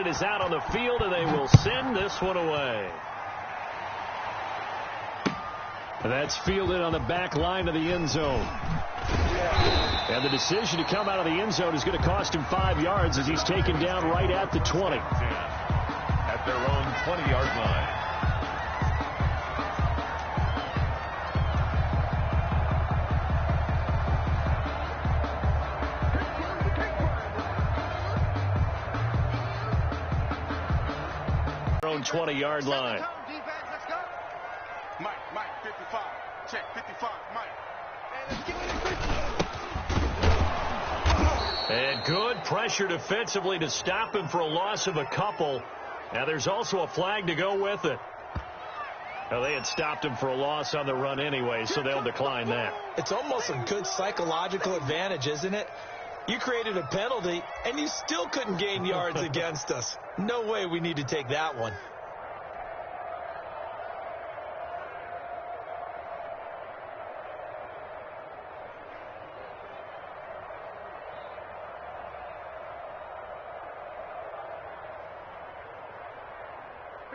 it is out on the field, and they will send this one away. That's fielded on the back line of the end zone. And the decision to come out of the end zone is going to cost him 5 yards as he's taken down right at the 20. At their own 20-yard line. Their own 20-yard line. Mike, 55. Check, 55, Mike. And good pressure defensively to stop him for a loss of a couple. Now there's also a flag to go with it. Now they had stopped him for a loss on the run anyway, so they'll decline that. It's almost a good psychological advantage, isn't it? You created a penalty, and you still couldn't gain yards against us. No way we need to take that one.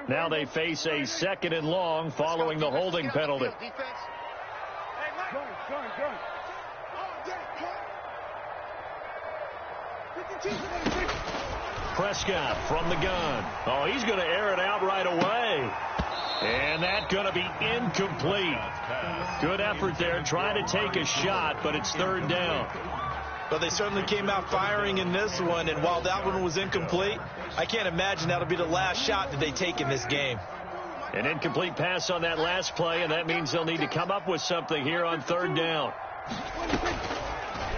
Now they face a 2nd and long following the holding penalty. Prescott from the gun. Oh, he's going to air it out right away. And that's going to be incomplete. Good effort there trying to take a shot, but it's 3rd down. But they certainly came out firing in this one, and while that one was incomplete, I can't imagine that'll be the last shot that they take in this game. An incomplete pass on that last play, and that means they'll need to come up with something here on 3rd down.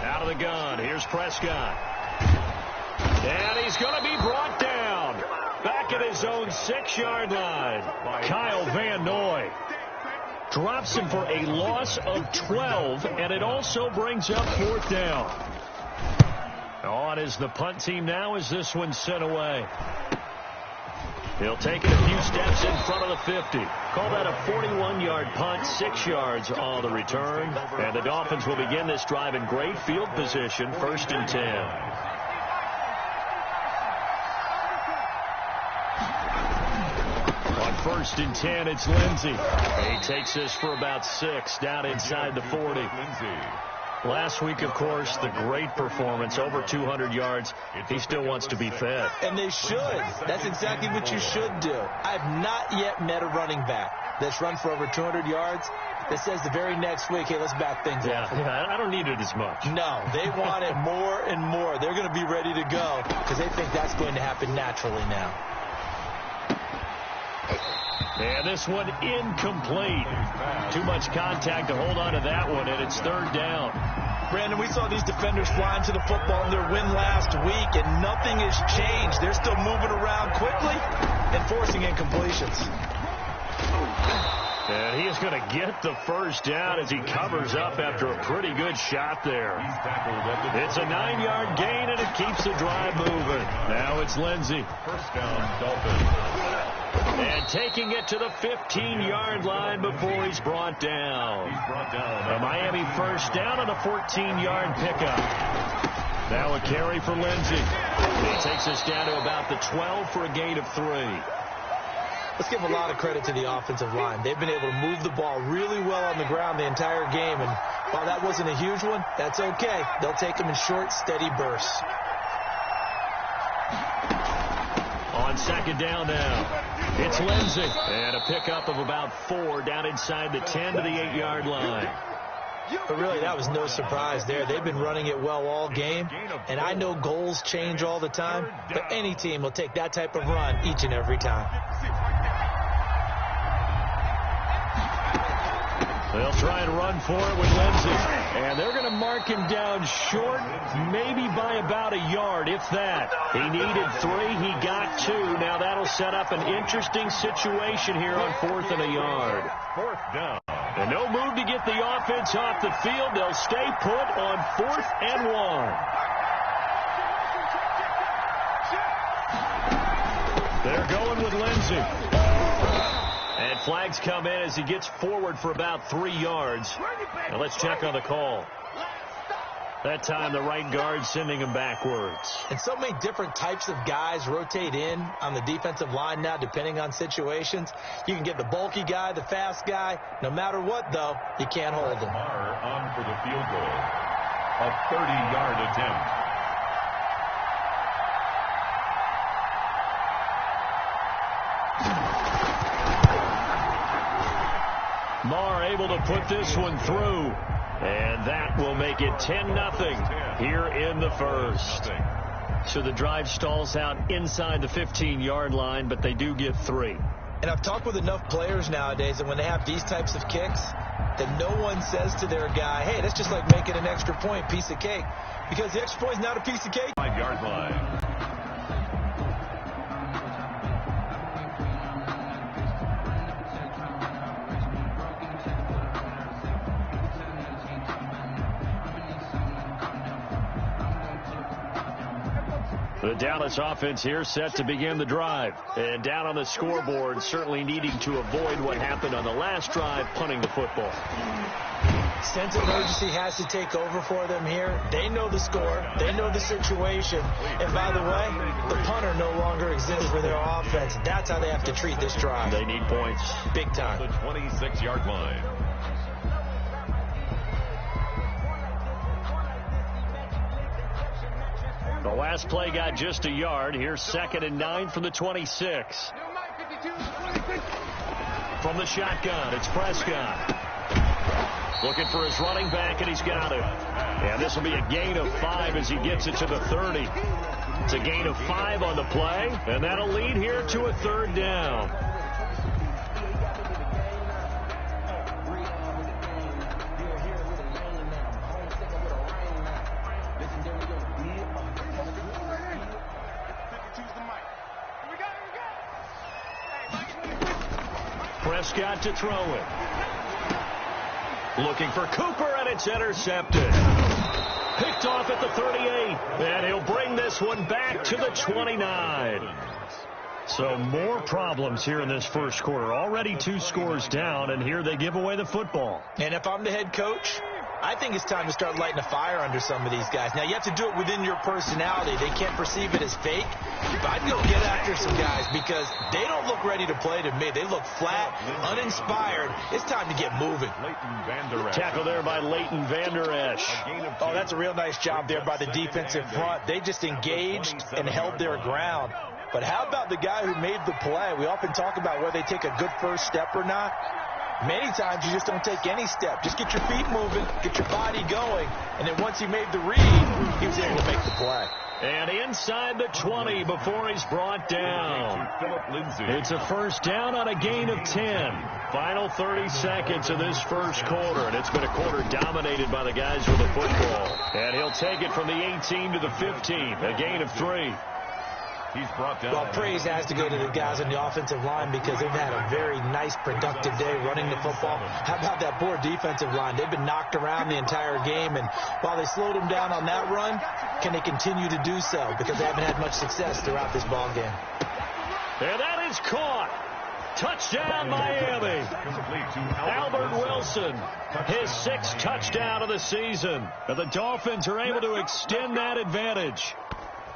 Out of the gun, here's Prescott. And he's going to be brought down. Back at his own 6-yard line. Kyle Van Noy drops him for a loss of 12, and it also brings up 4th down. On is the punt team now as this one's sent away. He'll take it a few steps in front of the 50. Call that a 41-yard punt, 6 yards on the return. And the Dolphins will begin this drive in great field position, 1st and 10. On 1st and 10, it's Lindsey. He takes this for about 6 down inside the 40. Last week, of course, the great performance, over 200 yards. He still wants to be fed. And they should. That's exactly what you should do. I have not yet met a running back that's run for over 200 yards that says the very next week, hey, let's back things up. Yeah, I don't need it as much. No, they want it more and more. They're going to be ready to go because they think that's going to happen naturally now. And this one incomplete. Too much contact to hold on to that one, and it's 3rd down. Brandon, we saw these defenders flying to the football in their win last week, and nothing has changed. They're still moving around quickly and forcing incompletions. And he is going to get the 1st down as he covers up after a pretty good shot there. It's a 9-yard gain, and it keeps the drive moving. Now it's Lindsey. 1st down, Dolphins. And taking it to the 15-yard line before he's brought down. A Miami 1st down on a 14-yard pickup. Now a carry for Lindsey. He takes us down to about the 12 for a gain of 3. Let's give a lot of credit to the offensive line. They've been able to move the ball really well on the ground the entire game. And while that wasn't a huge one, that's okay. They'll take them in short, steady bursts. On 2nd down now, it's Lindsey. And a pickup of about 4 down inside the 10 to the 8-yard line. But really, that was no surprise there. They've been running it well all game. And I know goals change all the time, but any team will take that type of run each and every time. They'll try and run for it with Lindsey. And they're going to mark him down short, maybe by about a yard, if that. He needed 3. He got 2. Now that'll set up an interesting situation here on 4th and a yard. 4th down. And no move to get the offense off the field. They'll stay put on 4th and 1. They're going with Lindsey. And flags come in as he gets forward for about 3 yards. Now let's check on the call. That time the right guard sending him backwards. And so many different types of guys rotate in on the defensive line now, depending on situations. You can get the bulky guy, the fast guy. No matter what, though, you can't hold him. On for the field goal. A 30-yard attempt. Marr able to put this one through. And that will make it 10-0 here in the first. So the drive stalls out inside the 15-yard line, but they do get 3. And I've talked with enough players nowadays that when they have these types of kicks, that no one says to their guy, hey, that's just like making an extra point, piece of cake. Because the extra point is not a piece of cake. 5-yard line. The Dallas offense here set to begin the drive. And down on the scoreboard, certainly needing to avoid what happened on the last drive, punting the football. Sense of urgency has to take over for them here. They know the score. They know the situation. And by the way, the punter no longer exists for their offense. That's how they have to treat this drive. They need points. Big time. The 26-yard line. The last play got just a yard. Here's 2nd and 9 from the 26. From the shotgun, it's Prescott. Looking for his running back, and he's got it. And this will be a gain of 5 as he gets it to the 30. It's a gain of 5 on the play, and that'll lead here to a 3rd down. Prescott to throw it. Looking for Cooper, and it's intercepted. Picked off at the 38, and he'll bring this one back to the 29. So more problems here in this first quarter. Already 2 scores down, and here they give away the football. And if I'm the head coach, I think it's time to start lighting a fire under some of these guys. Now, you have to do it within your personality. They can't perceive it as fake. But I'd go get after some guys because they don't look ready to play to me. They look flat, uninspired. It's time to get moving. Tackle there by Leighton Vander Esch. Oh, that's a real nice job there by the defensive front. They just engaged and held their ground. But how about the guy who made the play? We often talk about whether they take a good first step or not. Many times you just don't take any step. Just get your feet moving, get your body going, and then once he made the read, he was able to make the play. And inside the 20 before he's brought down. It's a first down on a gain of 10. Final 30 seconds of this first quarter, and it's been a quarter dominated by the guys with the football. And he'll take it from the 18 to the 15, a gain of 3. He's brought down. Well, praise has to go to the guys on the offensive line because they've had a very nice, productive day running the football. How about that poor defensive line? They've been knocked around the entire game, and while they slowed them down on that run, can they continue to do so? Because they haven't had much success throughout this ball game. And that is caught. Touchdown, Miami. Albert Wilson, his 6th touchdown of the season. And the Dolphins are able to extend that advantage.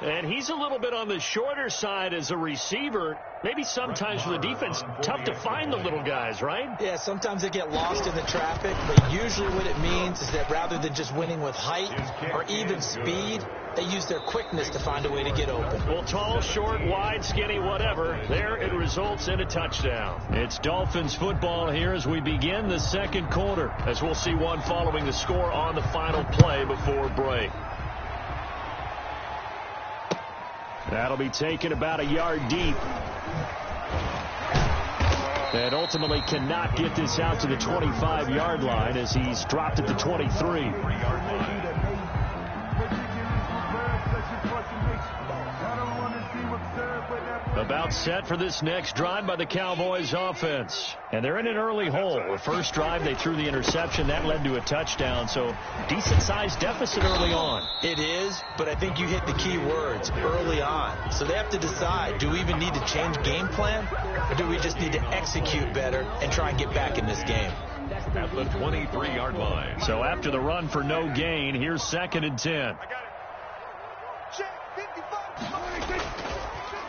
And he's a little bit on the shorter side as a receiver. Maybe sometimes for the defense, tough to find the little guys, right? Yeah, sometimes they get lost in the traffic, but usually what it means is that rather than just winning with height or even speed, they use their quickness to find a way to get open. Well, tall, short, wide, skinny, whatever, there it results in a touchdown. It's Dolphins football here as we begin the second quarter, as we'll see one following the score on the final play before break. That'll be taken about a yard deep. And ultimately cannot get this out to the 25-yard line as he's dropped at the 23. About set for this next drive by the Cowboys offense. And they're in an early hole. The first drive, they threw the interception. That led to a touchdown. So decent-sized deficit early on. It is, but I think you hit the key words, early on. So they have to decide, do we even need to change game plan? Or do we just need to execute better and try and get back in this game? at the 23-yard line. So after the run for no gain, here's 2nd and 10.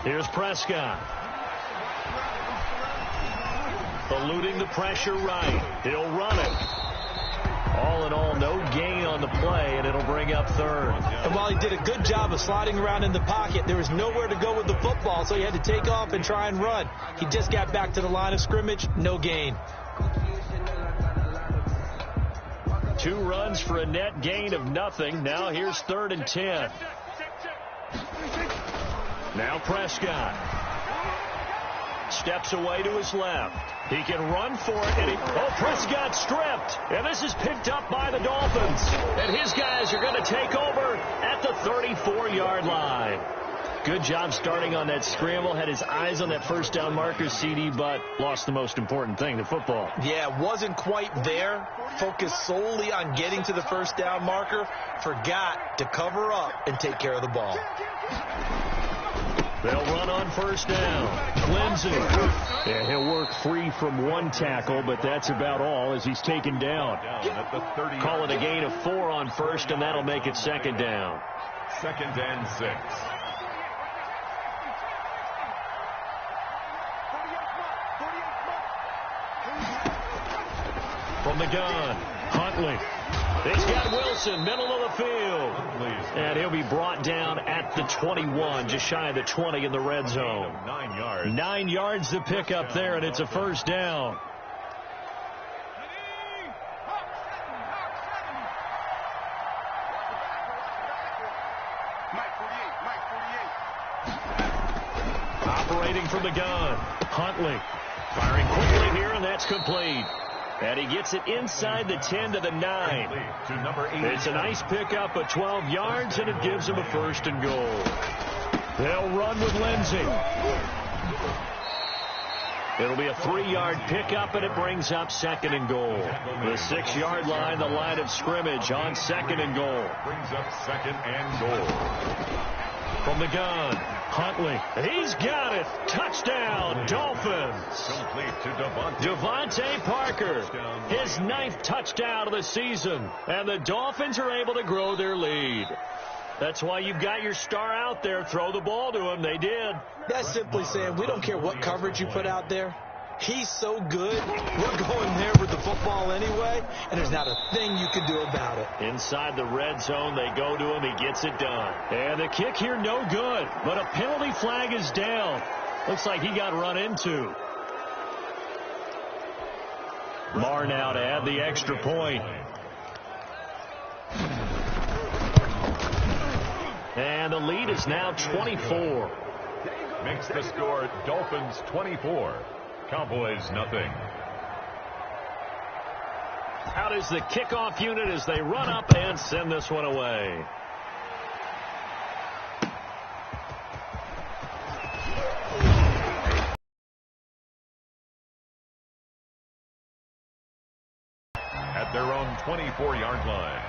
Here's Prescott. Eluding the pressure right. He'll run it. All in all, no gain on the play, and it'll bring up 3rd. And while he did a good job of sliding around in the pocket, there was nowhere to go with the football, so he had to take off and try and run. He just got back to the line of scrimmage, no gain. 2 runs for a net gain of nothing. Now here's 3rd and 10. Now Prescott steps away to his left. He can run for it, and Prescott stripped. And this is picked up by the Dolphins. And his guys are going to take over at the 34-yard line. Good job starting on that scramble. Had his eyes on that first down marker, CD, but lost the most important thing, the football. Yeah, wasn't quite there. Focused solely on getting to the first down marker. Forgot to cover up and take care of the ball. They'll run on first down. Lindsey. Yeah, he'll work free from 1 tackle, but that's about all as he's taken down. Call it a gain of 4 on first, and that'll make it 2nd down. 2nd and 6. From the gun, Huntley. He's got Wilson, middle of the field. And he'll be brought down at the 21, just shy of the 20 in the red zone. 9 yards. 9 yards to pick up there, and it's a first down. Operating from the gun, Huntley. Firing quickly here, and that's complete. And he gets it inside the 10 to the 9. To number 8. It's a nice pickup of 12 yards, and it gives him a 1st and goal. They'll run with Lindsey. It'll be a 3-yard pickup, and it brings up 2nd and goal. The 6-yard line, the line of scrimmage on 2nd and goal. Brings up 2nd and goal. From the gun, Huntley. He's got it. Touchdown, Dolphins. Complete to Devontae Parker. His 9th touchdown of the season. And the Dolphins are able to grow their lead. That's why you've got your star out there. Throw the ball to him. They did. That's simply saying we don't care what coverage you put out there. He's so good, we're going there with the football anyway, and there's not a thing you can do about it. Inside the red zone, they go to him. He gets it done. And the kick here, no good. But a penalty flag is down. Looks like he got run into. Marr now to add the extra point. And the lead is now 24. Makes the score Dolphins 24. Cowboys nothing. Out is the kickoff unit as they run up and send this one away. At their own 24-yard line.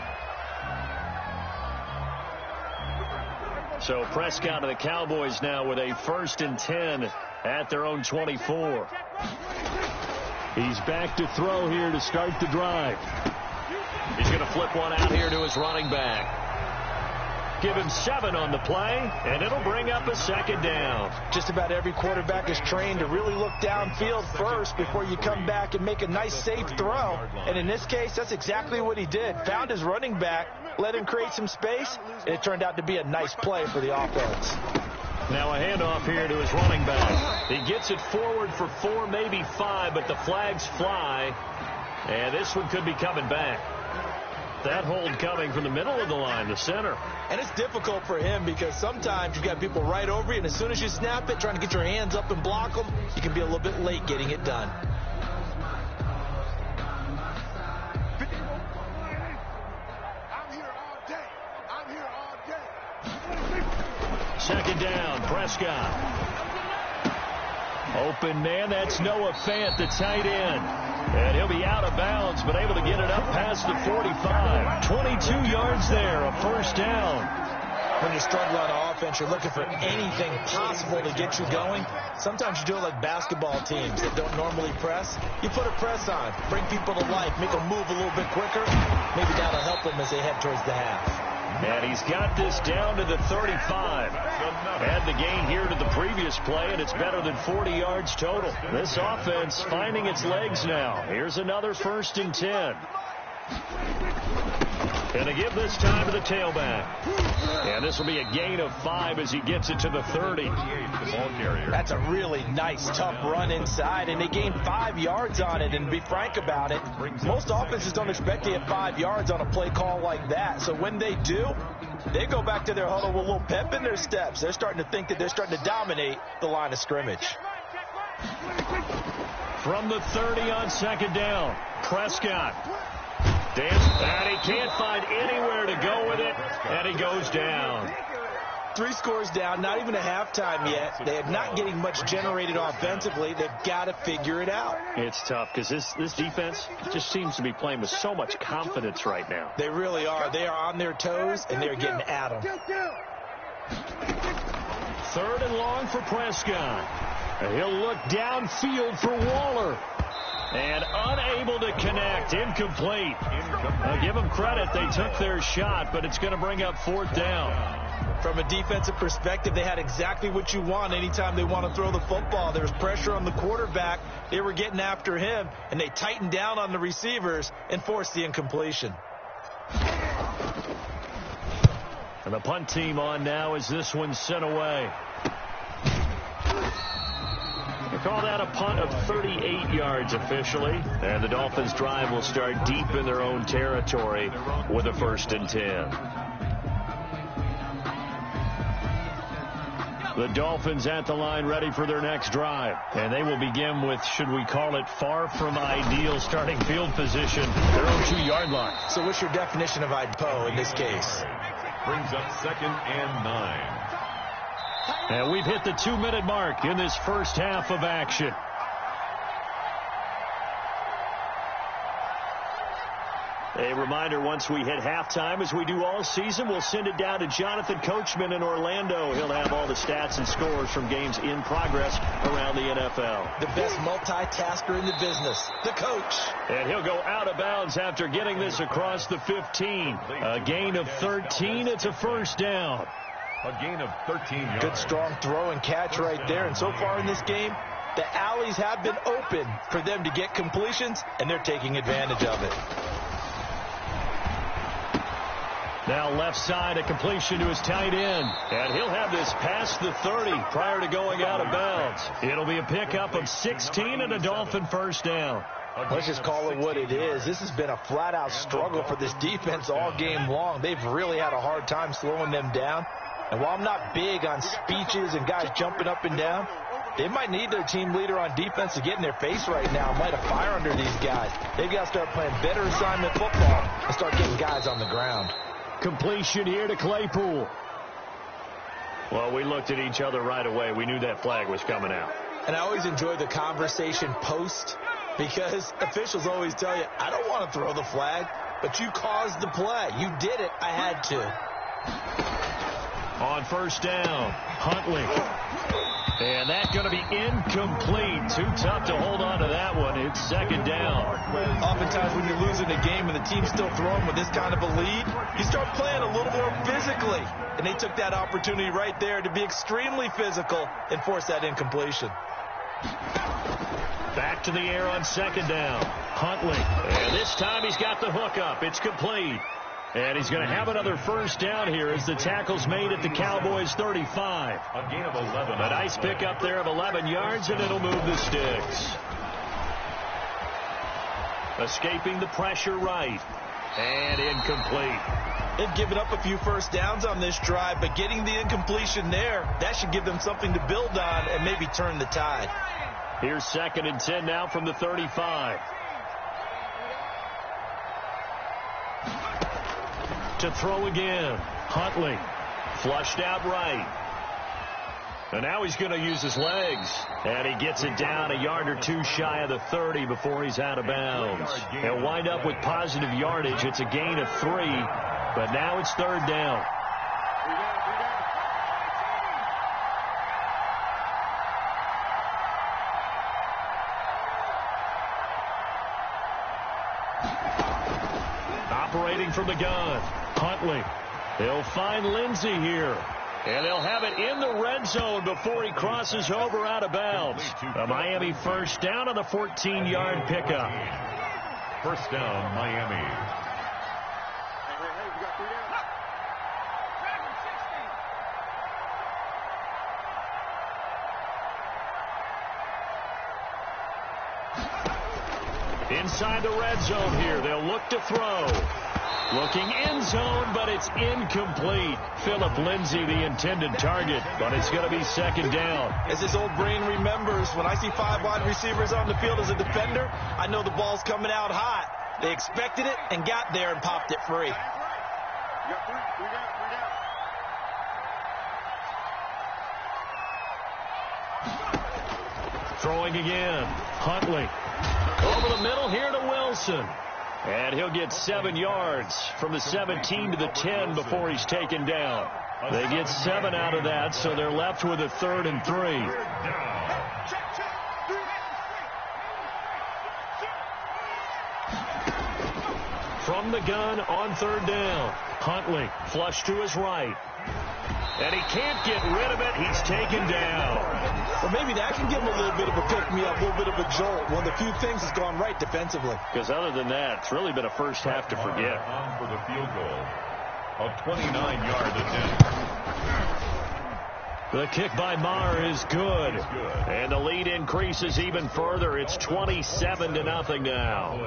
So Prescott of the Cowboys now with a 1st and 10 at their own 24. He's back to throw here to start the drive. He's going to flip one out here to his running back. Give him 7 on the play, and it'll bring up a 2nd down. Just about every quarterback is trained to really look downfield first before you come back and make a nice, safe throw. And in this case, that's exactly what he did. Found his running back, let him create some space, and it turned out to be a nice play for the offense. Now a handoff here to his running back. He gets it forward for 4, maybe 5, but the flags fly. And this one could be coming back. That hold coming from the middle of the line, the center. And it's difficult for him because sometimes you've got people right over you, and as soon as you snap it, trying to get your hands up and block them, you can be a little bit late getting it done. Second down, Prescott. Open man, that's Noah Fant, the tight end. And he'll be out of bounds, but able to get it up past the 45. 22 yards there, a 1st down. When you struggle on offense, you're looking for anything possible to get you going. Sometimes you do it like basketball teams that don't normally press. You put a press on, bring people to life, make them move a little bit quicker. Maybe that'll help them as they head towards the half. And he's got this down to the 35. Add the gain here to the previous play, and it's better than 40 yards total. This offense finding its legs now. Here's another 1st and 10. And to give this time to the tailback. And this will be a gain of 5 as he gets it to the 30. That's a really nice, tough run inside, and they gained 5 yards on it. And to be frank about it, most offenses don't expect to get 5 yards on a play call like that. So when they do, they go back to their huddle with a little pep in their steps. They're starting to think that they're starting to dominate the line of scrimmage. From the 30 on 2nd down, Prescott. And he can't find anywhere to go with it, and he goes down. 3 scores down, not even a halftime yet. They are not getting much generated offensively. They've got to figure it out. It's tough because this defense just seems to be playing with so much confidence right now. They really are. They are on their toes, and they're getting at them. 3rd and long for Prescott. He'll look downfield for Waller. And unable to connect. Incomplete. I'll give them credit. They took their shot, but it's going to bring up 4th down. From a defensive perspective, they had exactly what you want anytime they want to throw the football. There was pressure on the quarterback. They were getting after him, and they tightened down on the receivers and forced the incompletion. And the punt team on now as this one's sent away. They call that a punt of 38 yards officially. And the Dolphins' drive will start deep in their own territory with a 1st and 10. The Dolphins at the line ready for their next drive. And they will begin with, should we call it, far from ideal starting field position, their own 2-yard line. So what's your definition of IDPO in this case? Brings up 2nd and 9. And we've hit the 2-minute mark in this first half of action. A reminder, once we hit halftime, as we do all season, we'll send it down to Jonathan Coachman in Orlando. He'll have all the stats and scores from games in progress around the NFL. The best multitasker in the business, the coach. And he'll go out of bounds after getting this across the 15. A gain of 13. It's a 1st down. A gain of 13 yards. Good strong throw and catch right there. And so far in this game, the alleys have been open for them to get completions, and they're taking advantage of it. Now left side, a completion to his tight end. And he'll have this past the 30 prior to going out of bounds. It'll be a pickup of 16 and a Dolphin 1st down. Let's just call it what it is. This has been a flat-out struggle for this defense all game long. They've really had a hard time slowing them down. And while I'm not big on speeches and guys jumping up and down, they might need their team leader on defense to get in their face right now and light a fire under these guys. They've got to start playing better assignment football and start getting guys on the ground. Completion here to Claypool. Well, we looked at each other right away. We knew that flag was coming out. And I always enjoy the conversation post because officials always tell you, I don't want to throw the flag, but you caused the play. You did it. I had to. On 1st down, Huntley. And that's going to be incomplete. Too tough to hold on to that one. It's 2nd down. Oftentimes when you're losing a game and the team's still throwing with this kind of a lead, you start playing a little more physically. And they took that opportunity right there to be extremely physical and force that incompletion. Back to the air on 2nd down. Huntley. And this time he's got the hook up. It's complete. And he's going to have another 1st down here as the tackle's made at the Cowboys' 35. A gain of 11. A nice pickup there of 11 yards, and it'll move the sticks. Escaping the pressure right. And incomplete. They've given up a few 1st downs on this drive, but getting the incompletion there, that should give them something to build on and maybe turn the tide. Here's 2nd and 10 now from the 35. To throw again. Huntley. Flushed out right. And now he's going to use his legs. And he gets it down a yard or two shy of the 30 before he's out of bounds. He'll wind up with positive yardage. It's a gain of 3. But now it's 3rd down. Operating from the gun, Huntley. He'll find Lindsey here. And they'll have it in the red zone before he crosses over out of bounds. A Miami first down on the 14-yard pickup. First down, Miami. We got 3 down. Inside the red zone here, they'll look to throw. Looking end zone, but it's incomplete. Philip Lindsay, the intended target, but it's going to be second down. As his old brain remembers, when I see 5 wide receivers on the field as a defender, I know the ball's coming out hot. They expected it and got there and popped it free. You got 3 down. Throwing again, Huntley. Over the middle here to Wilson. And he'll get 7 yards from the 17 to the 10 before he's taken down. They get 7 out of that, so they're left with a 3rd and 3. From the gun on 3rd down, Huntley flush to his right. And he can't get rid of it. He's taken down. Well, maybe that can give him a little bit of a pick-me-up, a little bit of a jolt. One of the few things that's gone right defensively. Because other than that, it's really been a first half to forget. On for the field goal. A 29-yard attempt. The kick by Maher is good. And the lead increases even further. It's 27-0 now.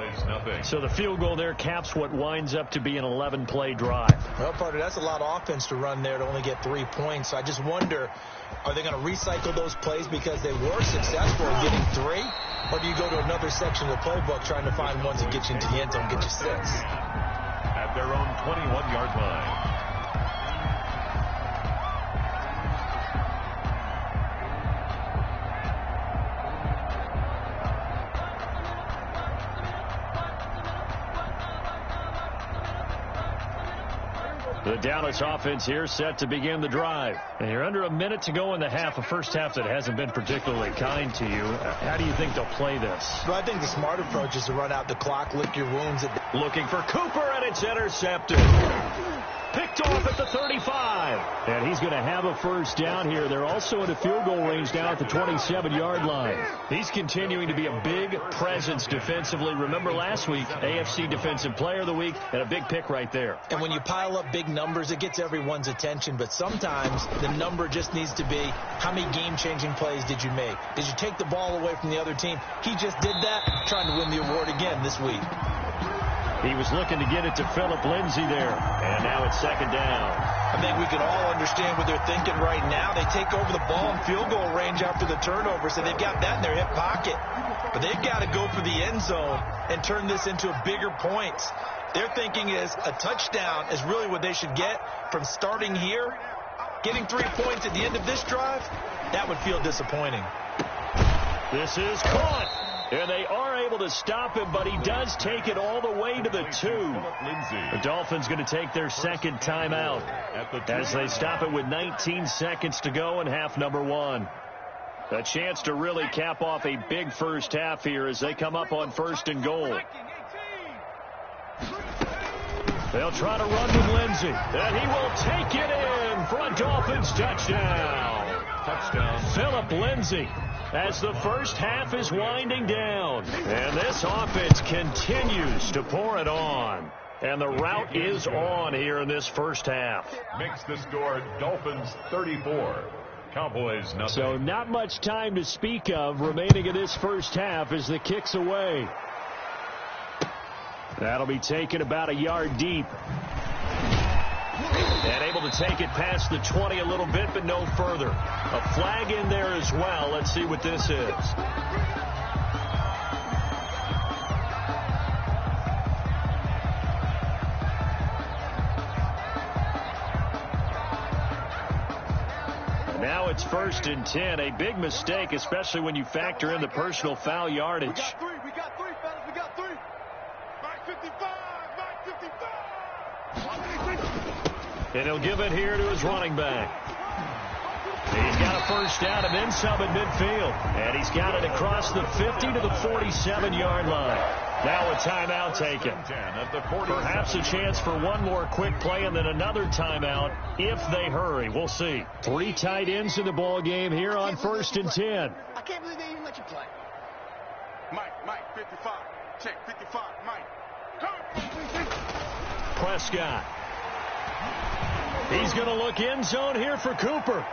So the field goal there caps what winds up to be an 11-play drive. Well, partner, that's a lot of offense to run there to only get 3 points. I just wonder, are they going to recycle those plays because they were successful in getting 3? Or do you go to another section of the playbook trying to find ones that get you into the end zone, get you 6? At their own 21-yard line. The Dallas offense here set to begin the drive. And you're under a minute to go in the half, a first half that hasn't been particularly kind to you. How do you think they'll play this? Well, I think the smart approach is to run out the clock, lick your wounds. Looking for Cooper, and it's intercepted. Picked off at the 35. And he's going to have a first down here. They're also in a field goal range now at the 27-yard line. He's continuing to be a big presence defensively. Remember last week, AFC Defensive Player of the Week, and a big pick right there. And when you pile up big numbers, it gets everyone's attention. But sometimes the number just needs to be, how many game-changing plays did you make? Did you take the ball away from the other team? He just did that, trying to win the award again this week. He was looking to get it to Philip Lindsay there. And now it's second down. I think we can all understand what they're thinking right now. They take over the ball in field goal range after the turnover, so they've got that in their hip pocket. But they've got to go for the end zone and turn this into a bigger points. Their thinking is a touchdown is really what they should get from starting here. Getting 3 points at the end of this drive, that would feel disappointing. This is caught. And they are able to stop him, but he does take it all the way to the 2. The Dolphins going to take their second timeout as they stop it with 19 seconds to go in half number 1. A chance to really cap off a big first half here as they come up on 1st and goal. They'll try to run with Lindsay, and he will take it in for a Dolphins touchdown. Philip Lindsay, as the first half is winding down. And this offense continues to pour it on. And the route is on here in this first half. Makes the score Dolphins 34. Cowboys nothing. So not much time to speak of remaining in this first half as the kick's away. That'll be taken about a yard deep. And able to take it past the 20 a little bit, but no further. A flag in there as well. Let's see what this is. And now it's 1st and 10. A big mistake, especially when you factor in the personal foul yardage. We got 3, fellas. We got 3. Mike 55. And he'll give it here to his running back. He's got a first down and then some at midfield. And he's got it across the 50 to the 47-yard line. Now a timeout taken. Perhaps a chance for one more quick play and then another timeout if they hurry. We'll see. 3 tight ends in the ball game here on 1st and 10. I can't believe they even let you play. Mike, 55. Check, 55, Mike. Prescott. He's going to look end zone here for Cooper.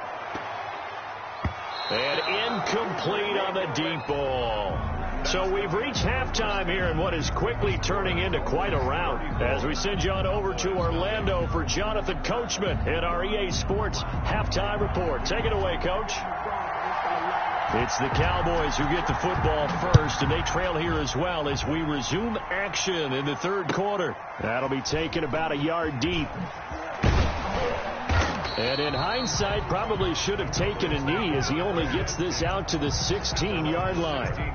And incomplete on the deep ball. So we've reached halftime here in what is quickly turning into quite a rout. As we send you on over to Orlando for Jonathan Coachman in our EA Sports Halftime Report. Take it away, Coach. It's the Cowboys who get the football first, and they trail here as well as we resume action in the 3rd quarter. That'll be taken about a yard deep. And in hindsight, probably should have taken a knee as he only gets this out to the 16-yard line.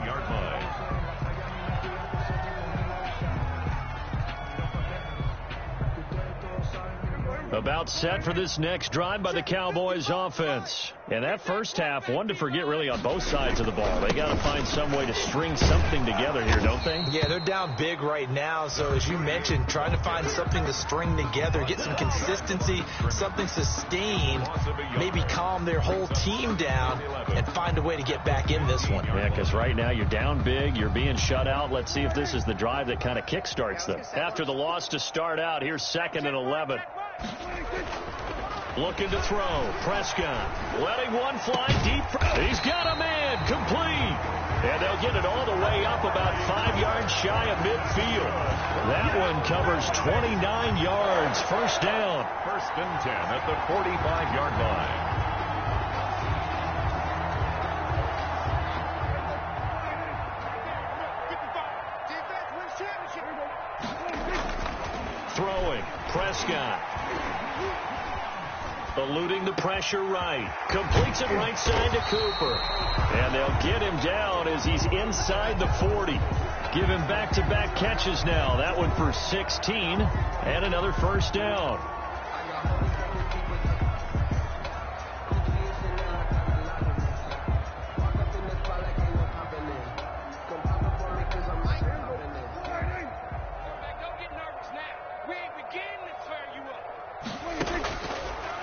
About set for this next drive by the Cowboys offense. And that first half, one to forget really on both sides of the ball. They got to find some way to string something together here, don't they? Yeah, they're down big right now. So as you mentioned, trying to find something to string together, get some consistency, something sustained, maybe calm their whole team down and find a way to get back in this one. Yeah, because right now you're down big, you're being shut out. Let's see if this is the drive that kind of kickstarts them. After the loss to start out, here's 2nd and 11. Looking to throw. Prescott letting one fly deep. He's got a man complete. And they'll get it all the way up about 5 yards shy of midfield. That one covers 29 yards. First down. 1st and 10 at the 45-yard line. Throwing. Prescott. Eluding the pressure right. Completes it right side to Cooper. And they'll get him down as he's inside the 40. Give him back-to-back catches now. That one for 16 and another first down.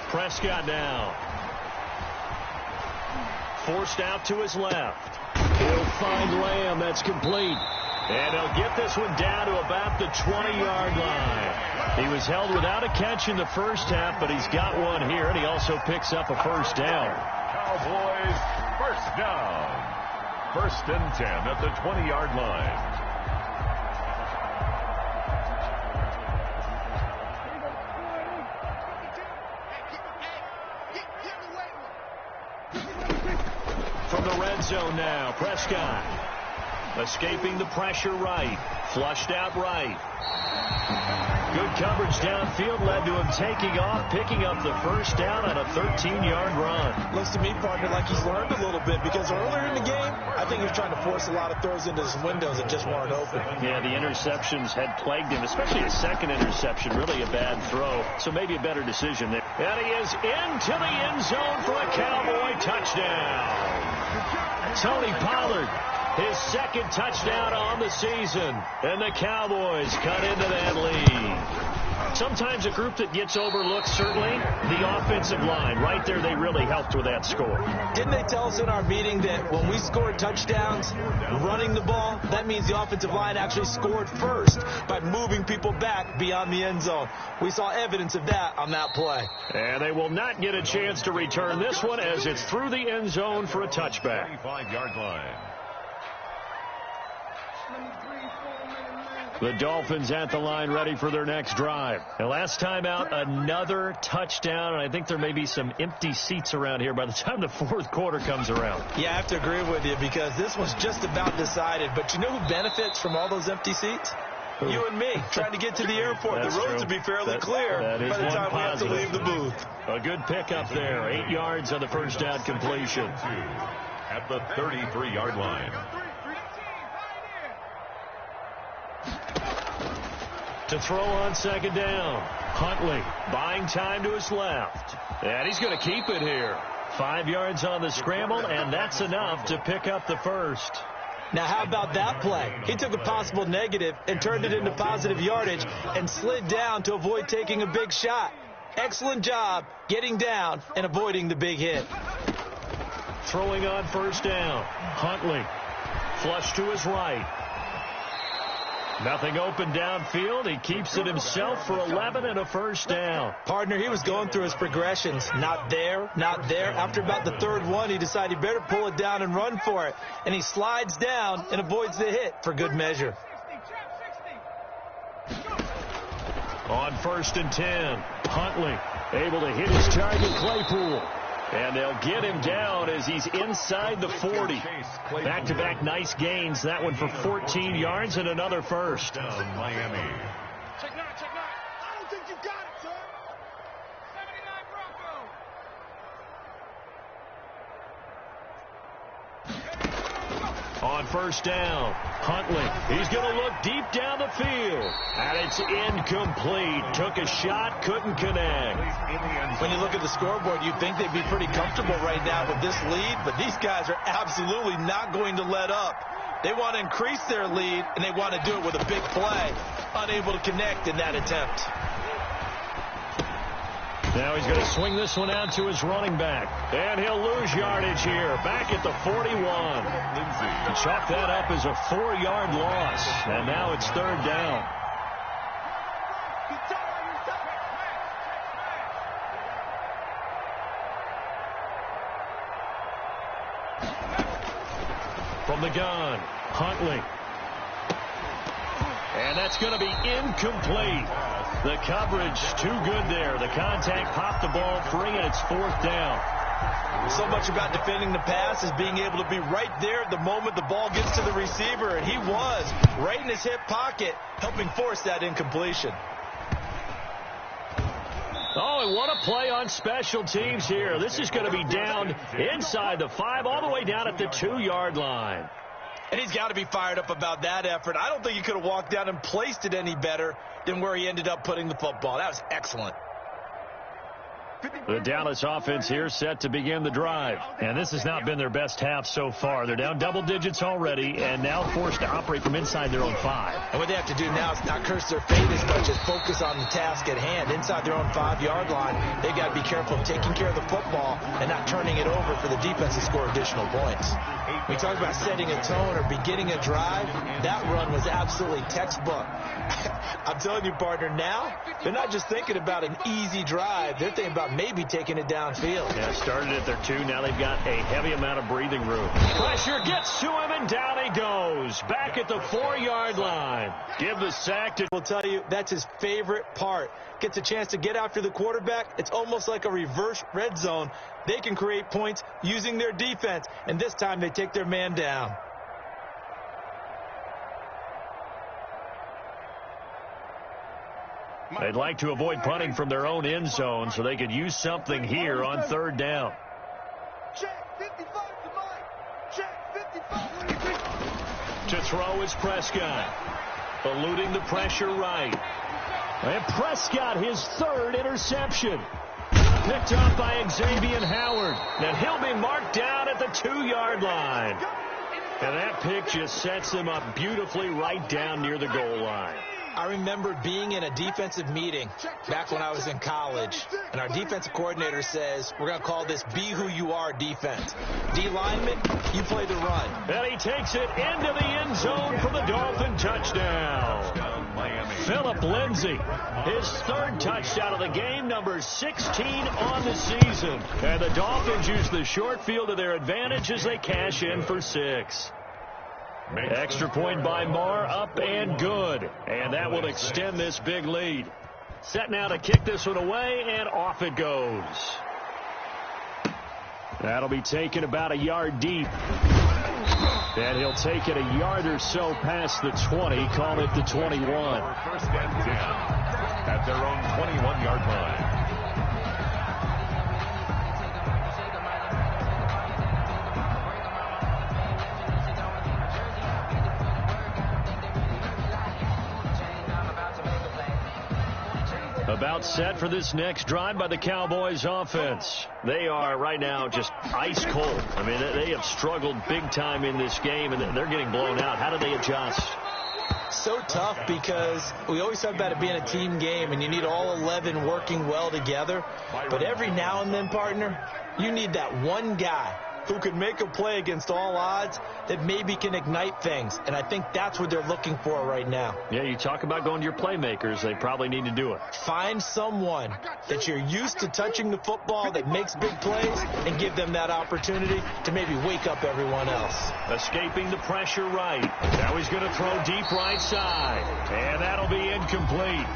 Prescott now. Forced out to his left. He'll find Lamb. That's complete. And he'll get this one down to about the 20-yard line. He was held without a catch in the first half, but he's got one here, and he also picks up a first down. Cowboys, first down. 1st and 10 at the 20-yard line. From the red zone now, Prescott escaping the pressure right, flushed out right. Good coverage downfield led to him taking off, picking up the first down on a 13-yard run. Looks to me, partner, like he's learned a little bit because earlier in the game, I think he was trying to force a lot of throws into his windows that just weren't open. Yeah, the interceptions had plagued him, especially his second interception, really a bad throw. So maybe a better decision there. And he is into the end zone for a Cowboy touchdown. Tony Pollard, his 2nd touchdown on the season. And the Cowboys cut into that lead. Sometimes a group that gets overlooked, certainly, the offensive line. Right there, they really helped with that score. Didn't they tell us in our meeting that when we scored touchdowns running the ball, that means the offensive line actually scored first by moving people back beyond the end zone? We saw evidence of that on that play. And they will not get a chance to return this one as it's through the end zone for a touchback. 25-yard line. The Dolphins at the line ready for their next drive. And last time out, another touchdown. And I think there may be some empty seats around here by the time the 4th quarter comes around. Yeah, I have to agree with you because this was just about decided. But you know who benefits from all those empty seats? You and me, trying to get to the airport. That's the roads true. will be fairly clear by the time we have to leave the booth. A good pickup there. 8 yards on the first down completion. At the 33-yard line. To throw on 2nd down. Huntley buying time to his left. And he's going to keep it here. 5 yards on the scramble, and that's enough to pick up the first. Now, how about that play? He took a possible negative and turned it into positive yardage and slid down to avoid taking a big shot. Excellent job getting down and avoiding the big hit. Throwing on first down. Huntley. Flush to his right. Nothing open downfield. He keeps it himself for 11 and a first down. Partner, he was going through his progressions. Not there, not there. After about the third one, he decided he better pull it down and run for it. And he slides down and avoids the hit for good measure. On first and 10, Huntley able to hit his target, Claypool. And they'll get him down as he's inside the 40. Back-to-back nice gains. That one for 14 yards and another first. Miami. Check 9, check 9. I don't think you got it, son. 79 Broncos. On first down, Huntley. He's going to look deep down the field. And it's incomplete. Took a shot, couldn't connect. When you look at the scoreboard, you'd think they'd be pretty comfortable right now with this lead, but these guys are absolutely not going to let up. They want to increase their lead, and they want to do it with a big play. Unable to connect in that attempt. Now he's going to swing this one out to his running back. And he'll lose yardage here. Back at the 41. Chalk that up as a 4-yard loss. And now it's third down. From the gun, Huntley. And that's going to be incomplete. The coverage too good there. The contact popped the ball free, and it's fourth down. So much about defending the pass is being able to be right there at the moment the ball gets to the receiver, and he was right in his hip pocket, helping force that incompletion. Oh, and what a play on special teams here. This is going to be down inside the 5, all the way down at the 2-yard line. And he's got to be fired up about that effort. I don't think he could have walked down and placed it any better than where he ended up putting the football. That was excellent. The Dallas offense here set to begin the drive. And this has not been their best half so far. They're down double digits already and now forced to operate from inside their own 5. And what they have to do now is not curse their fate as much as focus on the task at hand. Inside their own 5-yard line, they've got to be careful of taking care of the football and not turning it over for the defense to score additional points. We talk about setting a tone or beginning a drive. That run was absolutely textbook. I'm telling you, partner, now they're not just thinking about an easy drive. They're thinking about maybe taking it downfield. Yeah, started at their 2. Now they've got a heavy amount of breathing room. Pressure gets to him, and down he goes. Back at the 4-yard line. Give the sack to... We'll tell you, that's his favorite part. Gets a chance to get after the quarterback. It's almost like a reverse red zone. They can create points using their defense, and this time they take their man down. They'd like to avoid punting from their own end zone so they could use something here on third down. Check 55 to Mike. Check 55. To throw is Prescott. Eluding the pressure right. And Prescott, his 3rd interception. Picked up by Xavier Howard. And he'll be marked down at the 2-yard line. And that pick just sets him up beautifully right down near the goal line. I remember being in a defensive meeting back when I was in college, and our defensive coordinator says, we're going to call this Be Who You Are defense. D lineman, you play the run. And he takes it into the end zone for the Dolphin touchdown. Phillip Lindsay, his 3rd touchdown of the game, number 16 on the season. And the Dolphins use the short field to their advantage as they cash in for 6. Extra point by Marr, up and good. And that will extend this big lead. Set now to kick this one away, and off it goes. That'll be taken about a yard deep. And he'll take it a yard or so past the 20, call it the 21. First and 10 at their own 21-yard line. About set for this next drive by the Cowboys offense. They are right now just ice cold. I mean, they have struggled big time in this game, and they're getting blown out. How do they adjust? So tough because we always talk about it being a team game, and you need all 11 working well together. But every now and then, partner, you need that one guy who can make a play against all odds that maybe can ignite things. And I think that's what they're looking for right now. Yeah, you talk about going to your playmakers. They probably need to do it. Find someone that you're used to touching the football that makes big plays and give them that opportunity to maybe wake up everyone else. Escaping the pressure right. Now he's going to throw deep right side. And that'll be incomplete.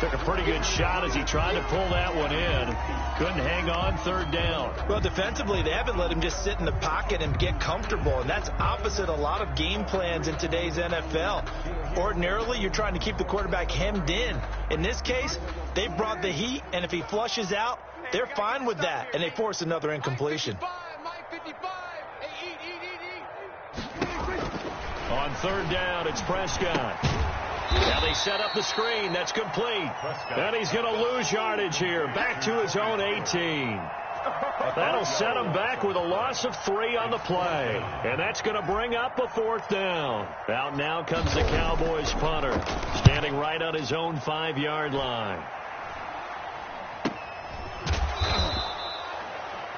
Took a pretty good shot as he tried to pull that one in. Couldn't hang on third down. Well, defensively, they haven't let him just sit in the pocket and get comfortable, and that's opposite a lot of game plans in today's NFL. Ordinarily, you're trying to keep the quarterback hemmed in. In this case, they brought the heat, and if he flushes out, they're fine with that, and they force another incompletion. On third down, it's Prescott. Now they set up the screen. That's complete. And he's going to lose yardage here. Back to his own 18. That'll set him back with a loss of 3 on the play. And that's going to bring up a fourth down. Out now comes the Cowboys punter, standing right on his own 5-yard line.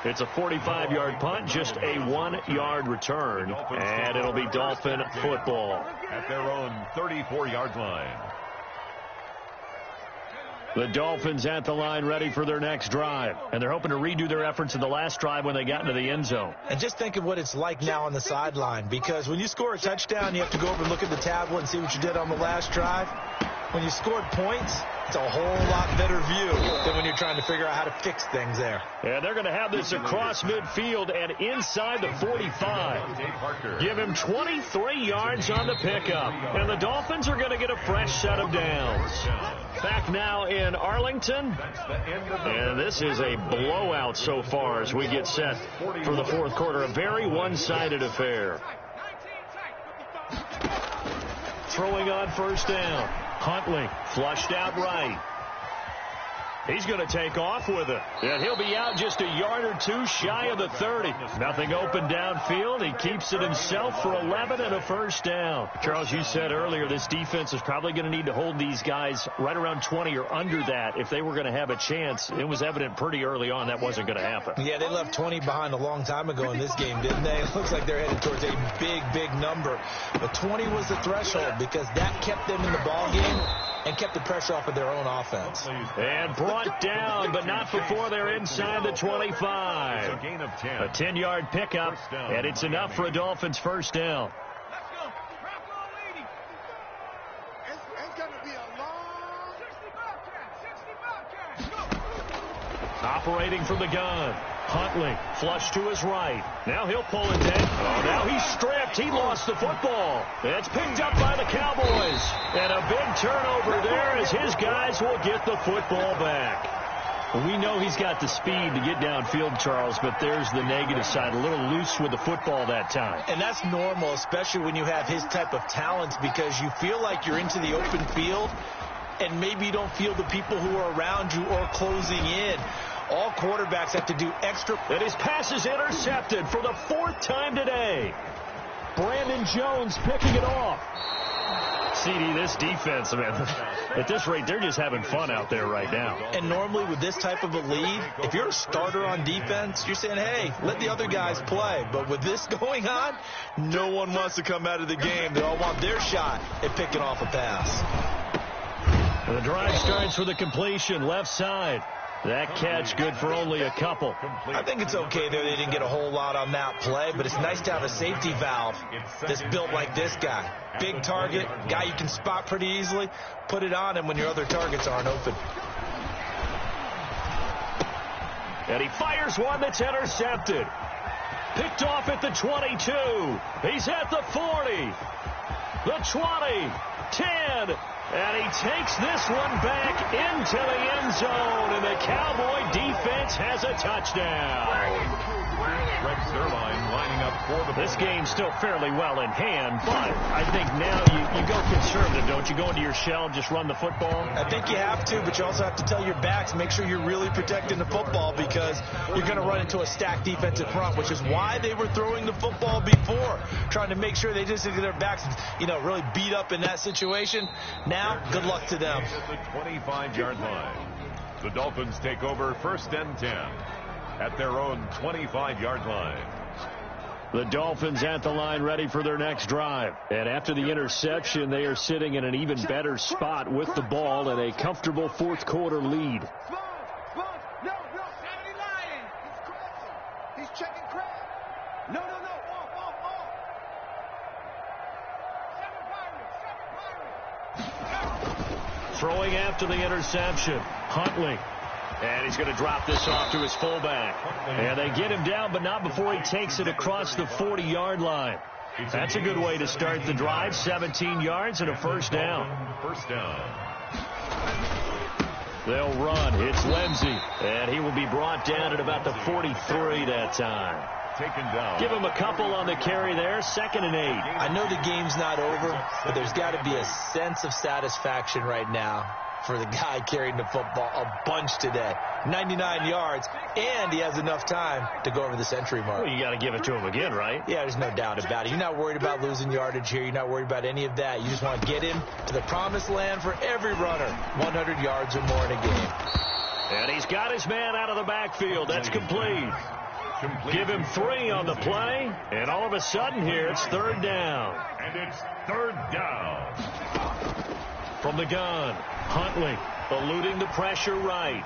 It's a 45-yard punt, just a 1-yard return, and it'll be Dolphin football. At their own 34-yard line. The Dolphins at the line ready for their next drive, and they're hoping to redo their efforts in the last drive when they got into the end zone. And just think of what it's like now on the sideline, because when you score a touchdown, you have to go over and look at the tablet and see what you did on the last drive. When you scored points, it's a whole lot better view than when you're trying to figure out how to fix things there. And they're going to have this across midfield and inside the 45. Give him 23 yards on the pickup. And the Dolphins are going to get a fresh set of downs. Back now in Arlington. And this is a blowout so far as we get set for the fourth quarter. A very one-sided affair. Throwing on first down. Huntley flushed out right. He's going to take off with it. And he'll be out just a yard or two shy of the 30. Nothing open downfield. He keeps it himself for 11 and a first down. Charles, you said earlier this defense is probably going to need to hold these guys right around 20 or under that if they were going to have a chance. It was evident pretty early on that wasn't going to happen. Yeah, they left 20 behind a long time ago in this game, didn't they? It looks like they're headed towards a big, big number. But 20 was the threshold because that kept them in the ball game and kept the pressure off of their own offense. And brought down, but not before they're inside the 25. A gain of 10. A 10-yard pickup, and it's enough for a Dolphins first down. It's going to be a long 60 Operating from the gun. Huntley, flush to his right. Now he'll pull it in. Oh, now he's stripped. He lost the football. It's picked up by the Cowboys. And a big turnover there as his guys will get the football back. We know he's got the speed to get downfield, Charles, but there's the negative side. A little loose with the football that time. And that's normal, especially when you have his type of talents, because you feel like you're into the open field and maybe you don't feel the people who are around you or closing in. All quarterbacks have to do extra. And his pass is intercepted for the 4th time today. Brandon Jones picking it off. CD, this defense, man, at this rate, they're just having fun out there right now. And normally with this type of a lead, if you're a starter on defense, you're saying, hey, let the other guys play. But with this going on, no one wants to come out of the game. They all want their shot at picking off a pass. And the drive starts with a completion, left side. That catch good for only a couple. I think it's okay there. They didn't get a whole lot on that play, but it's nice to have a safety valve that's built like this guy. Big target, guy you can spot pretty easily. Put it on him when your other targets aren't open. And he fires one that's intercepted. Picked off at the 22. He's at the 40. The 20. 10. And he takes this one back into the end zone, and the Cowboy defense has a touchdown. Rex Zerline lining up for the This game's still fairly well in hand, but I think now you go conservative, don't you? Go into your shell and just run the football? I think you have to, but you also have to tell your backs, make sure you're really protecting the football because you're going to run into a stacked defensive front, which is why they were throwing the football before, trying to make sure they just get their backs, really beat up in that situation. Now, good luck to them. At the 25-yard line, the Dolphins take over 1st and 10 at their own 25-yard line. The Dolphins at the line ready for their next drive. And after the interception, they are sitting in an even better spot with the ball and a comfortable fourth quarter lead. He's checking crab. No. Throwing after the interception, Huntley. And he's going to drop this off to his fullback. And they get him down, but not before he takes it across the 40-yard line. That's a good way to start the drive. 17 yards and a first down. First down. They'll run. It's Lindsey. And he will be brought down at about the 43 that time. Taken down. Give him a couple on the carry there. 2nd and 8. I know the game's not over, but there's got to be a sense of satisfaction right now for the guy carrying the football a bunch today. 99 yards, and he has enough time to go over the century mark. Well, you got to give it to him again, right? Yeah, there's no doubt about it. You're not worried about losing yardage here. You're not worried about any of that. You just want to get him to the promised land for every runner, 100 yards or more in a game. And he's got his man out of the backfield. That's complete. Give him 3 on the play, and all of a sudden here it's 3rd down. And it's 3rd down. From the gun, Huntley eluding the pressure right.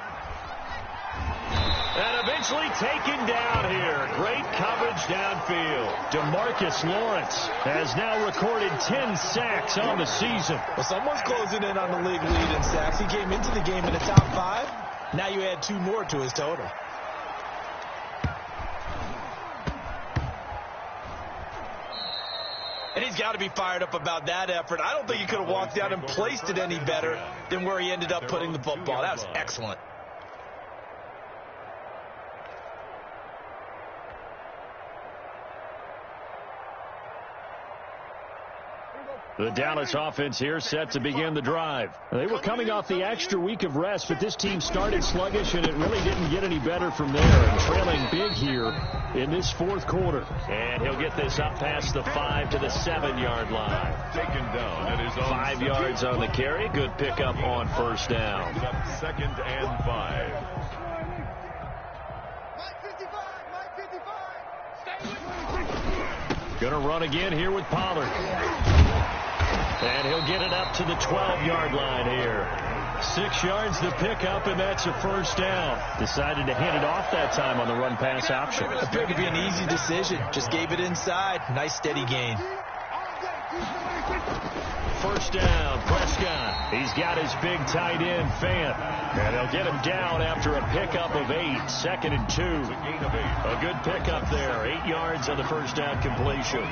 And eventually taken down here. Great coverage downfield. DeMarcus Lawrence has now recorded 10 sacks on the season. Well, someone's closing in on the league lead in sacks. He came into the game in the top 5. Now you add 2 more to his total. And he's got to be fired up about that effort. I don't think he could have walked out and placed it any better than where he ended up putting the football. That was excellent. The Dallas offense here set to begin the drive. They were coming off the extra week of rest, but this team started sluggish, and it really didn't get any better from there. And trailing big here in this fourth quarter. And he'll get this up past the 5 to the 7-yard line. Taken down at his own 5 yards on the carry. Good pickup on first down. 2nd and 5. Going to run again here with Pollard. And he'll get it up to the 12-yard line here. 6 yards to pick up, and that's a first down. Decided to hand it off that time on the run-pass option. Appeared to be an easy decision. Just gave it inside. Nice steady gain. First down, Prescott. He's got his big tight end, Fant. And they'll get him down after a pickup of 8. 2nd and 2. A good pickup there. 8 yards on the first down completion.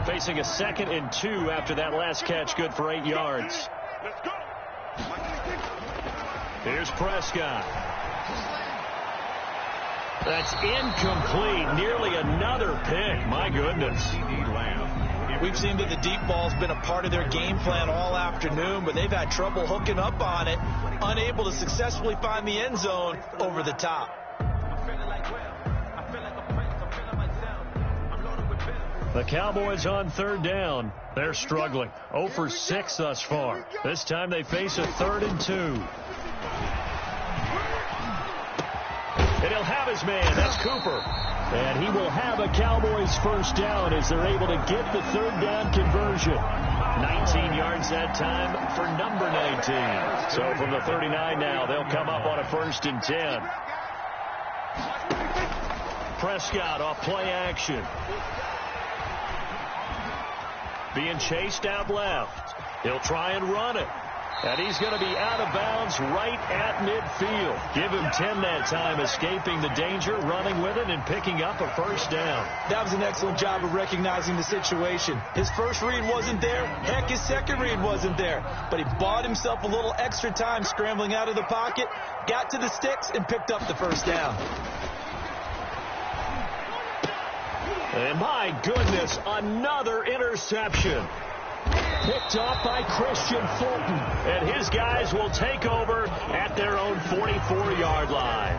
Facing a 2nd and 2 after that last catch, good for 8 yards. Here's Prescott. That's incomplete. Nearly another pick. My goodness. We've seen that the deep ball's been a part of their game plan all afternoon, but they've had trouble hooking up on it, unable to successfully find the end zone over the top. The Cowboys on 3rd down. They're struggling. 0 for 6 thus far. This time they face a 3rd and 2. And he'll have his man. That's Cooper. And he will have a Cowboys first down as they're able to get the 3rd down conversion. 19 yards that time for number 19. So from the 39 now, they'll come up on a 1st and 10. Prescott off play action. Being chased out left. He'll try and run it. And he's going to be out of bounds right at midfield. Give him 10 that time, escaping the danger, running with it, and picking up a first down. That was an excellent job of recognizing the situation. His first read wasn't there. Heck, his second read wasn't there. But he bought himself a little extra time scrambling out of the pocket, got to the sticks, and picked up the first down. And my goodness, another interception. Picked off by Christian Fulton. And his guys will take over at their own 44-yard line.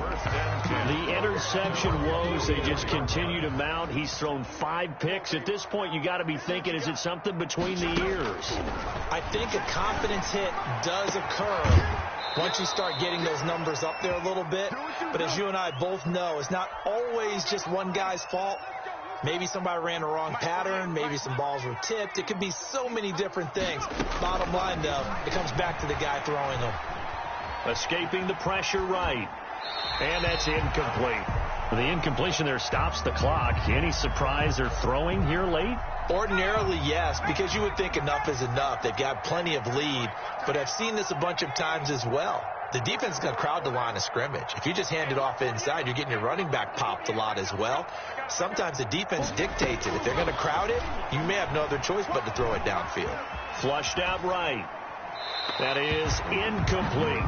The interception woes, they just continue to mount. He's thrown 5 picks. At this point, you got to be thinking, is it something between the ears? I think a confidence hit does occur once you start getting those numbers up there a little bit. But as you and I both know, it's not always just one guy's fault. Maybe somebody ran a wrong pattern. Maybe some balls were tipped. It could be so many different things. Bottom line, though, it comes back to the guy throwing them. Escaping the pressure right. And that's incomplete. The incompletion there stops the clock. Any surprise they're throwing here late? Ordinarily, yes, because you would think enough is enough. They've got plenty of lead. But I've seen this a bunch of times as well. The defense is going to crowd the line of scrimmage. If you just hand it off inside, you're getting your running back popped a lot as well. Sometimes the defense dictates it. If they're going to crowd it, you may have no other choice but to throw it downfield. Flushed out right. That is incomplete.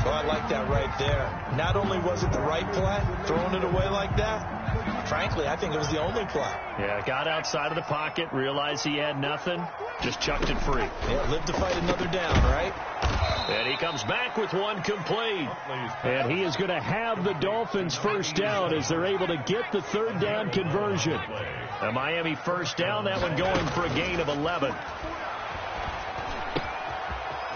Oh, I like that right there. Not only was it the right play, throwing it away like that, frankly, I think it was the only play. Yeah, got outside of the pocket, realized he had nothing, just chucked it free. Yeah, live to fight another down, right? And he comes back with one complete. And he is going to have the Dolphins first down as they're able to get the third down conversion. A Miami first down, that one going for a gain of 11.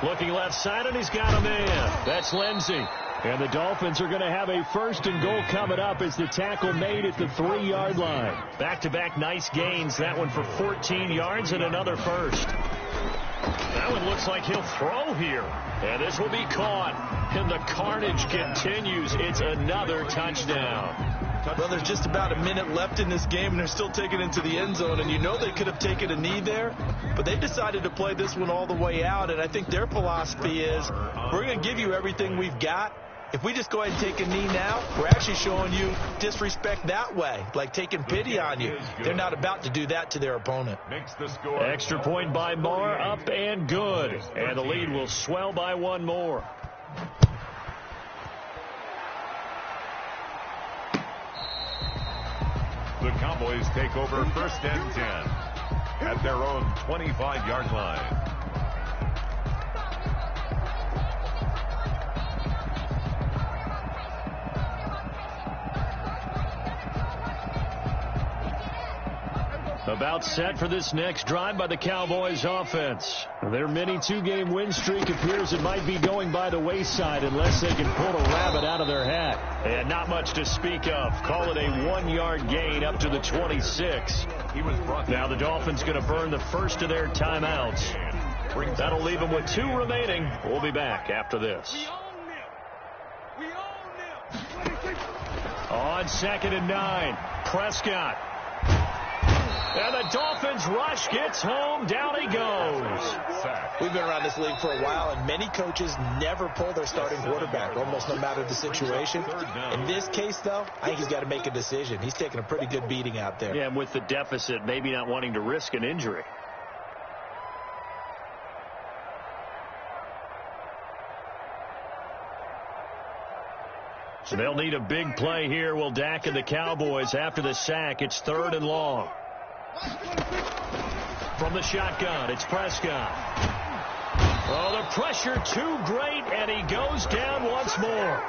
Looking left side, and he's got a man. That's Lindsey. And the Dolphins are going to have a first and goal coming up as the tackle made at the 3-yard line. Back-to-back nice gains. That one for 14 yards and another first. That one looks like he'll throw here. And this will be caught. And the carnage continues. It's another touchdown. Well, there's just about a minute left in this game, and they're still taking it into the end zone. And you know they could have taken a knee there, but they decided to play this one all the way out. And I think their philosophy is, we're going to give you everything we've got. If we just go ahead and take a knee now, we're actually showing you disrespect that way, like taking pity on you. They're not about to do that to their opponent. Extra point by Marr, up and good. And the lead will swell by one more. The Cowboys take over first and 10 at their own 25-yard line. About set for this next drive by the Cowboys offense. Their mini 2-game win streak appears it might be going by the wayside unless they can pull a rabbit out of their hat. And not much to speak of. Call it a 1-yard gain up to the 26. Now the Dolphins going to burn the first of their timeouts. That'll leave them with 2 remaining. We'll be back after this. On 2nd and 9, Prescott. And the Dolphins rush gets home. Down he goes. We've been around this league for a while, and many coaches never pull their starting quarterback, almost no matter the situation. In this case, though, I think he's got to make a decision. He's taking a pretty good beating out there. Yeah, and with the deficit, maybe not wanting to risk an injury. So they'll need a big play here. Will Dak and the Cowboys after the sack. It's 3rd and long. From the shotgun, it's Prescott. Oh, the pressure too great, and he goes down once more.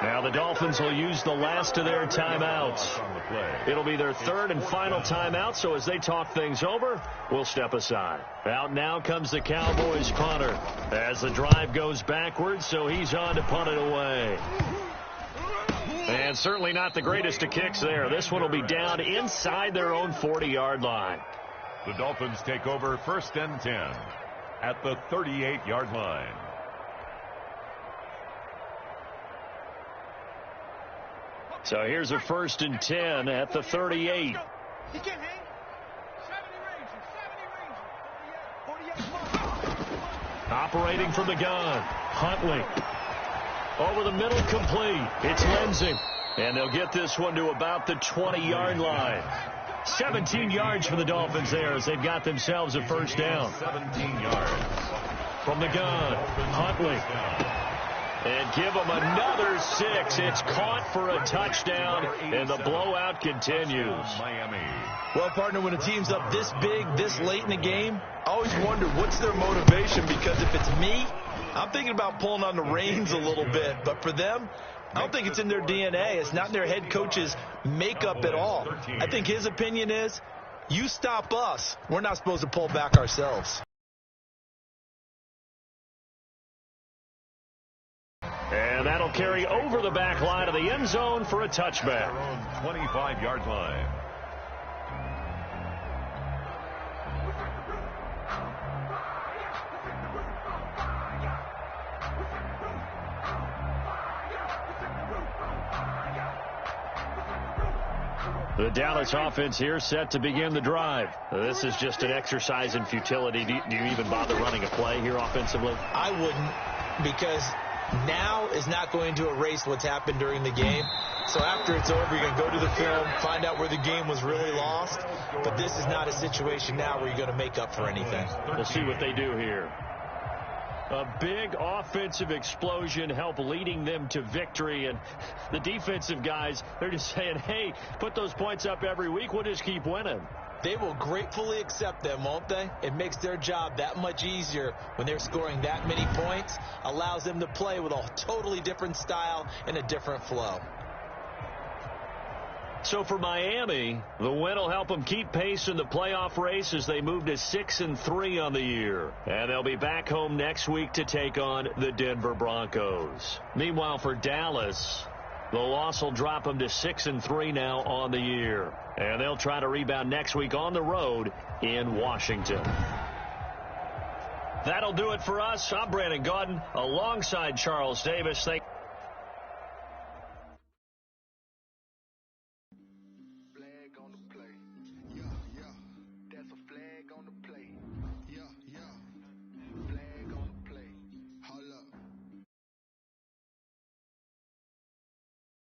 Now the Dolphins will use the last of their timeouts. It'll be their 3rd and final timeout, so as they talk things over, we'll step aside. Out now comes the Cowboys punter as the drive goes backwards, so he's on to punt it away. And certainly not the greatest of kicks there. This one will be down inside their own 40-yard line. The Dolphins take over first and 10 at the 38-yard line. So here's a 1st and 10 at the 38. Operating from the gun, Huntley. Over the middle, complete. It's Lindsey. And they'll get this one to about the 20-yard line. 17 yards for the Dolphins there as they've got themselves a first down. 17 yards. From the gun, Huntley. And give them another 6. It's caught for a touchdown, and the blowout continues. Miami. Well, partner, when a team's up this big, this late in the game, I always wonder what's their motivation, because if it's me, I'm thinking about pulling on the reins a little bit. But for them, I don't think it's in their DNA. It's not in their head coach's makeup at all. I think his opinion is, you stop us, we're not supposed to pull back ourselves. And that'll carry over the back line of the end zone for a touchback. Their own 25-yard line. The Dallas offense here set to begin the drive. This is just an exercise in futility. Do you even bother running a play here offensively? I wouldn't, because now is not going to erase what's happened during the game. So after it's over, you're going to go to the film, find out where the game was really lost. But this is not a situation now where you're going to make up for anything. We'll see what they do here. A big offensive explosion helped leading them to victory. And the defensive guys, they're just saying, hey, put those points up every week. We'll just keep winning. They will gratefully accept them, won't they? It makes their job that much easier when they're scoring that many points. Allows them to play with a totally different style and a different flow. So for Miami, the win will help them keep pace in the playoff race as they move to 6-3 on the year. And they'll be back home next week to take on the Denver Broncos. Meanwhile, for Dallas, the loss will drop them to 6-3 now on the year. And they'll try to rebound next week on the road in Washington. That'll do it for us. I'm Brandon Gaudin alongside Charles Davis. Thank